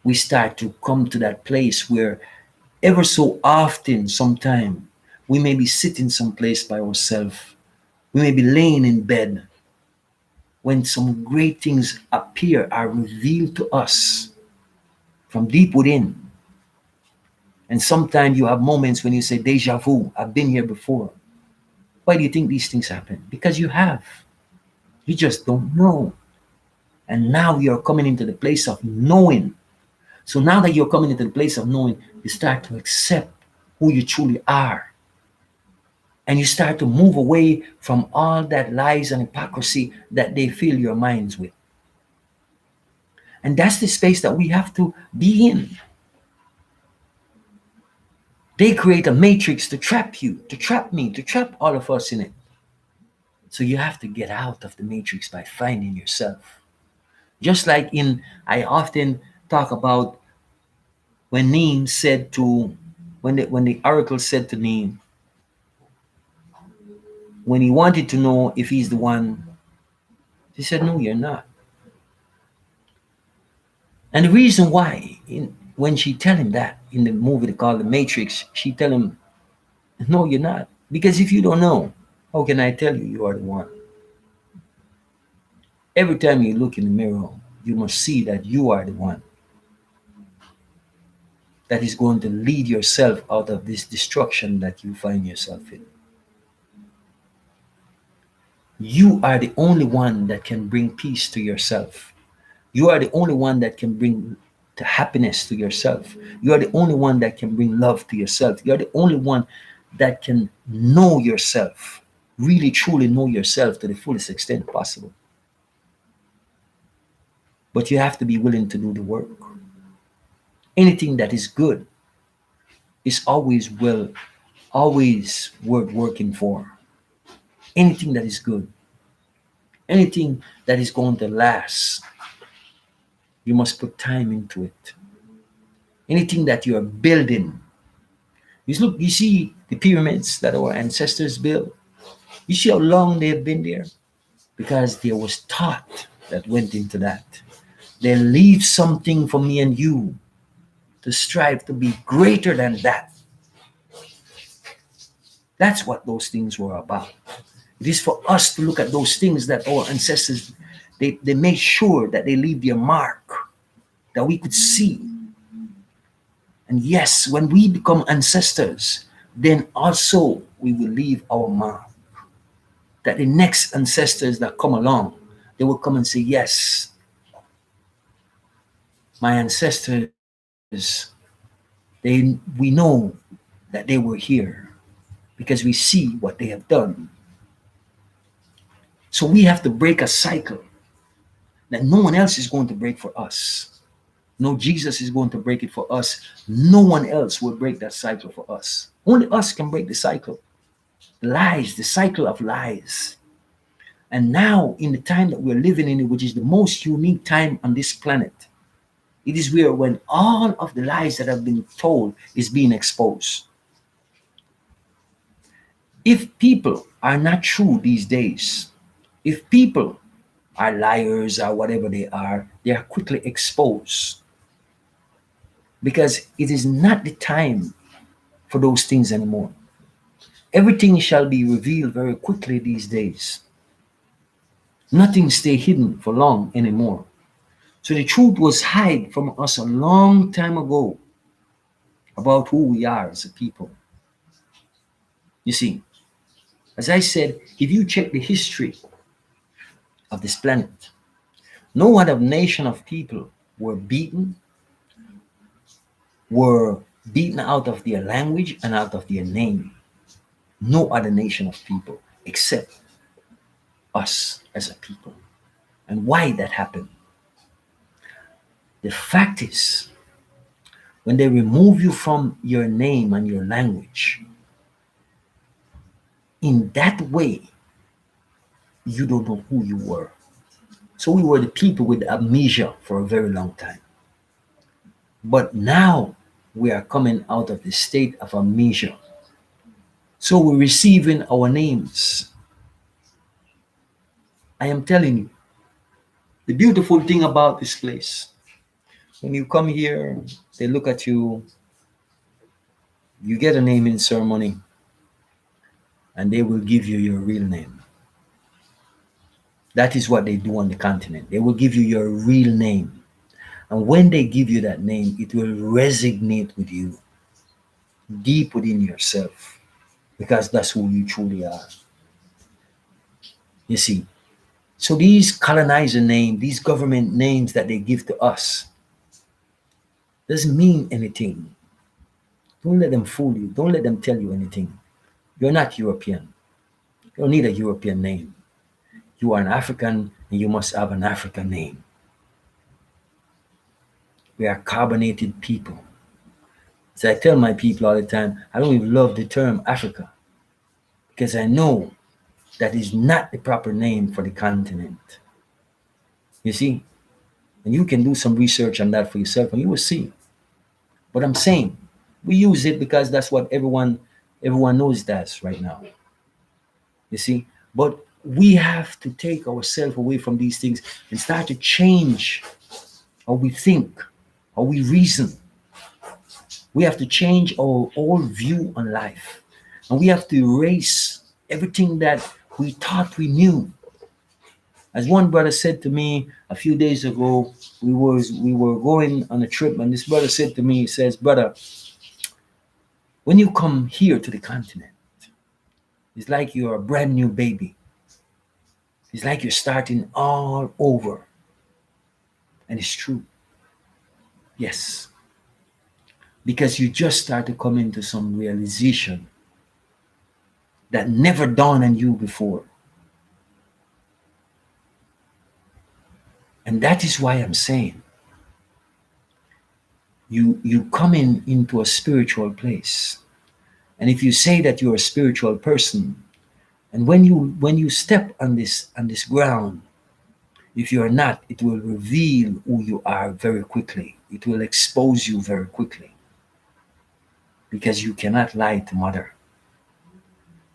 Speaker 1: we start to come to that place where ever so often, sometime, we may be sitting someplace by ourselves. We may be laying in bed when some great things appear, are revealed to us from deep within. And sometimes you have moments when you say, deja vu, I've been here before. Why do you think these things happen? Because you have. You just don't know. And now you're coming into the place of knowing. So now that you're coming into the place of knowing, you start to accept who you truly are. And you start to move away from all that lies and hypocrisy that they fill your minds with. And that's the space that we have to be in. They create a matrix to trap you, to trap me, to trap all of us in it. So you have to get out of the matrix by finding yourself. Just like I often talk about when Neem said to, when the oracle said to Neem, when he wanted to know if he's the one, he said, no, you're not. And the reason why, when she tell him that in the movie they call The Matrix, she tell him, no, you're not. Because if you don't know, how can I tell you you are the one? Every time you look in the mirror, you must see that you are the one that is going to lead yourself out of this destruction that you find yourself in. You are the only one that can bring peace to yourself. You are the only one that can bring the happiness to yourself. You are the only one that can bring love to yourself. You are the only one that can know yourself, really truly know yourself to the fullest extent possible. But you have to be willing to do the work. Anything that is good is always worth working for. Anything that is good, anything that is going to last, you must put time into it. Anything that you are building, you see the pyramids that our ancestors built. You see how long they've been there? Because there was thought that went into that. They leave something for me and you to strive to be greater than that. That's what those things were about. It is for us to look at those things that our ancestors, they made sure that they leave their mark, that we could see. And yes, when we become ancestors, then also we will leave our mark. That the next ancestors that come along, they will come and say, yes, my ancestors, we know that they were here because we see what they have done. So we have to break a cycle that no one else is going to break for us. No, Jesus is going to break it for us. No one else will break that cycle for us. Only us can break the cycle. Lies, the cycle of lies. And now, in the time that we're living in, which is the most unique time on this planet, it is where when all of the lies that have been told is being exposed. If people are not true these days, if people are liars or whatever they are quickly exposed because it is not the time for those things anymore. Everything shall be revealed very quickly these days. Nothing stay hidden for long anymore. So the truth was hid from us a long time ago about who we are as a people. You see, as I said, if you check the history of this planet, no other nation of people were beaten, were beaten out of their language and out of their name. No other nation of people except us as a people. And why that happened? The fact is, when they remove you from your name and your language, in that way, you don't know who you were. So we were the people with amnesia for a very long time. But now we are coming out of the state of amnesia. So we're receiving our names. I am telling you, the beautiful thing about this place, when you come here, they look at you, you get a naming ceremony, and they will give you your real name. That is what they do on the continent. They will give you your real name. And when they give you that name, it will resonate with you deep within yourself because that's who you truly are. You see, so these colonizer names, these government names that they give to us, doesn't mean anything. Don't let them fool you. Don't let them tell you anything. You're not European. You don't need a European name. You are an African and you must have an African name. We are carbonated people. So I tell my people all the time, I don't even love the term Africa because I know that is not the proper name for the continent. You see? And you can do some research on that for yourself and you will see. But I'm saying we use it because that's what everyone knows that's right now. You see? But we have to take ourselves away from these things and start to change how we think, how we reason. We have to change our whole view on life. And we have to erase everything that we thought we knew. As one brother said to me a few days ago, we were going on a trip, and this brother said to me, he says, "Brother, when you come here to the continent, it's like you're a brand new baby. It's like you're starting all over." And it's true. Yes. Because you just start to come into some realization that never dawned on you before. And that is why I'm saying you come into a spiritual place. And if you say that you're a spiritual person, and when you step on this ground, if you're not, it will reveal who you are very quickly. It will expose you very quickly. Because you cannot lie to mother.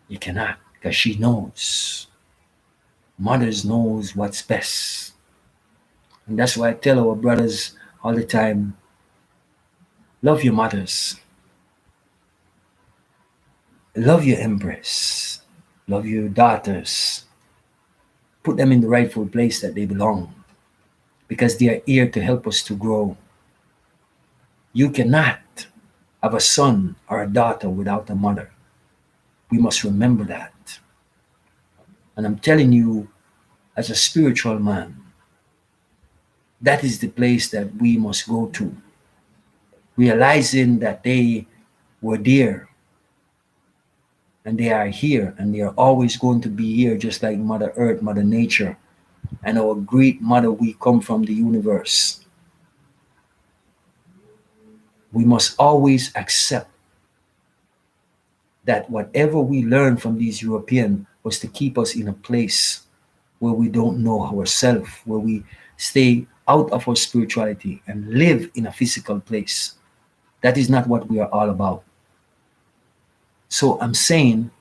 Speaker 1: You cannot, because she knows. Mothers knows what's best. And that's why I tell our brothers all the time, love your mothers. Love your empress. Love your daughters. Put them in the rightful place that they belong. Because they are here to help us to grow. You cannot have a son or a daughter without a mother. We must remember that. And I'm telling you, as a spiritual man, that is the place that we must go to. Realizing that they were there and they are here and they are always going to be here, just like Mother Earth, Mother Nature, and our great mother we come from the universe. We must always accept that whatever we learn from these Europeans was to keep us in a place where we don't know ourselves, where we stay out of our spirituality and live in a physical place. That is not what we are all about. So I'm saying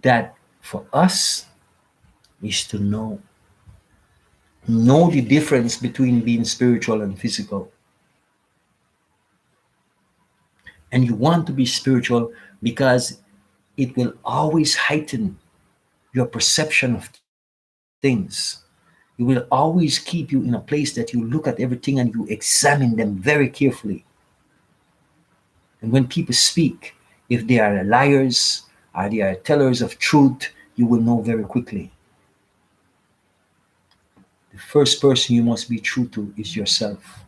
Speaker 1: that for us is to know the difference between being spiritual and physical. And you want to be spiritual because it will always heighten your perception of things. It will always keep you in a place that you look at everything and you examine them very carefully. And when people speak, if they are liars or they are tellers of truth, you will know very quickly. The first person you must be true to is yourself.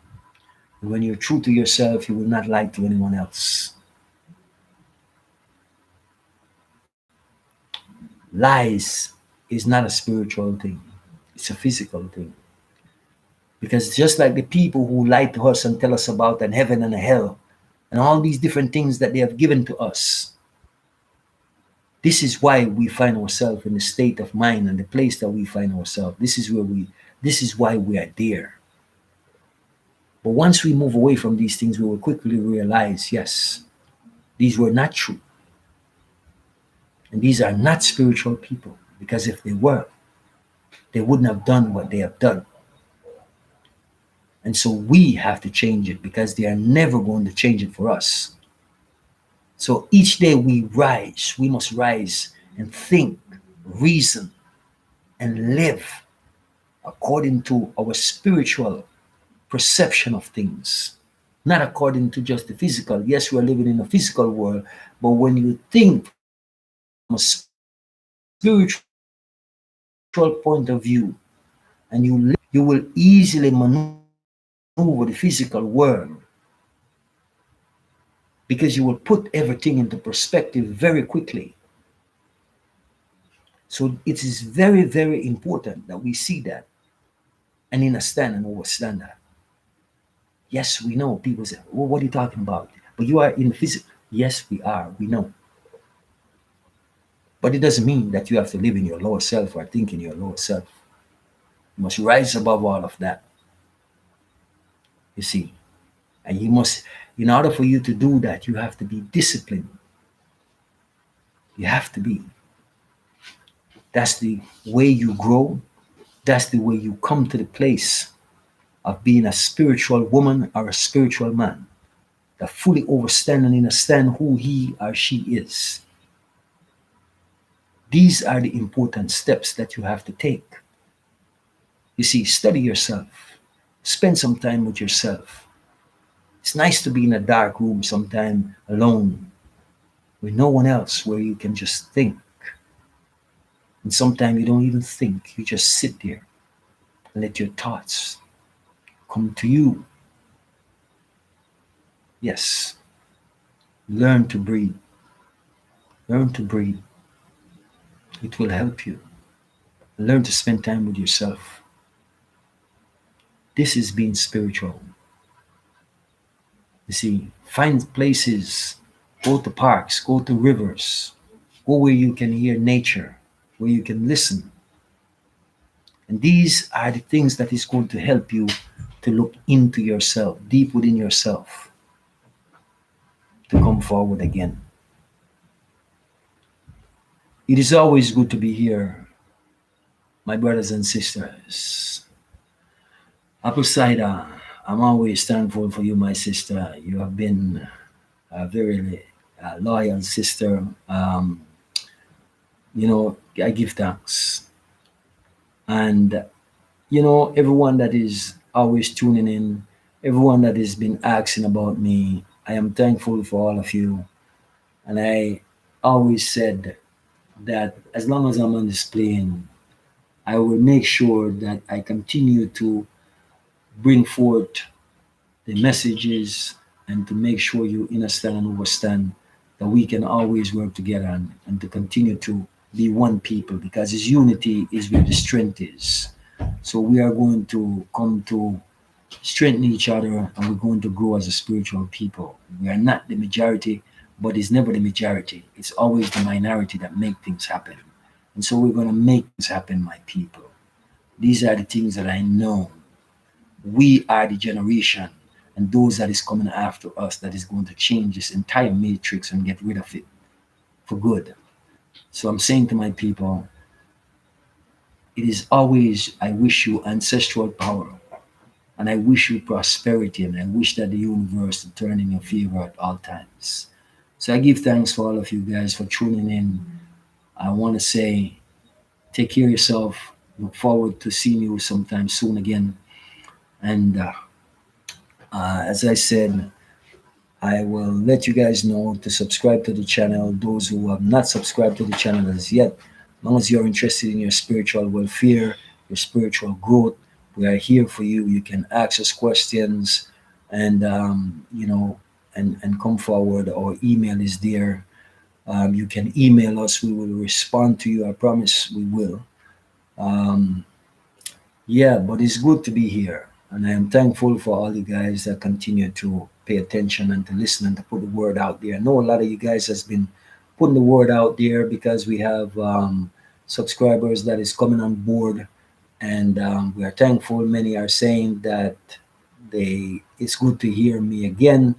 Speaker 1: And when you're true to yourself, you will not lie to anyone else. Lies is not a spiritual thing, it's a physical thing. Because just like the people who lie to us and tell us about an heaven and a hell and all these different things that they have given to us, this is why we find ourselves in the state of mind and the place that we find ourselves. This is why we are there. But once we move away from these things, we will quickly realize, yes, these were not true. And these are not spiritual people. Because if they were, they wouldn't have done what they have done. And so we have to change it because they are never going to change it for us. So each day we must rise and think, reason, and live according to our spiritual perception of things, not according to just the physical. Yes, we are living in a physical world, but when you think from a spiritual point of view and you will easily maneuver the physical world because you will put everything into perspective very quickly. So it is very, very important that we see that and understand and understand that. Yes, we know. People say, well, what are you talking about? But you are in physical. Yes, we are. We know. But it doesn't mean that you have to live in your lower self or think in your lower self. You must rise above all of that. You see. And you must, in order for you to do that, you have to be disciplined. You have to be. That's the way you grow. That's the way you come to the place of being a spiritual woman or a spiritual man that fully understand and understand who he or she is. These are the important steps that you have to take. You see, study yourself. Spend some time with yourself. It's nice to be in a dark room sometime alone with no one else where you can just think. And sometimes you don't even think, you just sit there and let your thoughts come to you. Yes, learn to breathe. Learn to breathe. It will help you. Learn to spend time with yourself. This is being spiritual. You see, find places, go to parks, go to rivers, go where you can hear nature, where you can listen. And these are the things that is going to help you to look into yourself, deep within yourself, to come forward again. It is always good to be here, my brothers and sisters. Apple cider, I'm always thankful for you, my sister. You have been a very loyal sister. I give thanks. And, everyone that is always tuning in, everyone that has been asking about me, I am thankful for all of you. And I always said that as long as I'm on this plane, I will make sure that I continue to bring forth the messages and to make sure you understand and understand that we can always work together and to continue to be one people because His unity is where the strength is. So we are going to come to strengthen each other and we're going to grow as a spiritual people. We are not the majority, but it's never the majority. It's always the minority that make things happen. And so we're going to make things happen, my people. These are the things that I know. We are the generation and those that is coming after us that is going to change this entire matrix and get rid of it for good. So I'm saying to my people, it is always, I wish you ancestral power and I wish you prosperity and I wish that the universe to turn in your favor at all times. So I give thanks for all of you guys for tuning in. I want to say, take care of yourself. Look forward to seeing you sometime soon again. And as I said, I will let you guys know to subscribe to the channel. Those who have not subscribed to the channel as yet, as long as you're interested in your spiritual welfare, your spiritual growth, we are here for you. You can ask us questions and, and come forward. Our email is there. You can email us. We will respond to you. I promise we will. Um, yeah, but it's good to be here. And I am thankful for all you guys that continue to pay attention and to listen and to put the word out there. I know a lot of you guys has been putting the word out there because we have subscribers that is coming on board. And we are thankful. Many are saying that it's good to hear me again.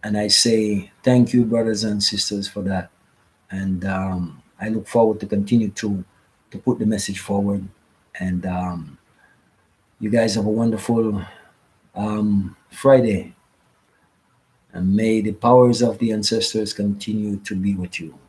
Speaker 1: And I say thank you, brothers and sisters, for that. And I look forward to continue to put the message forward. And you guys have a wonderful Friday. And may the powers of the ancestors continue to be with you.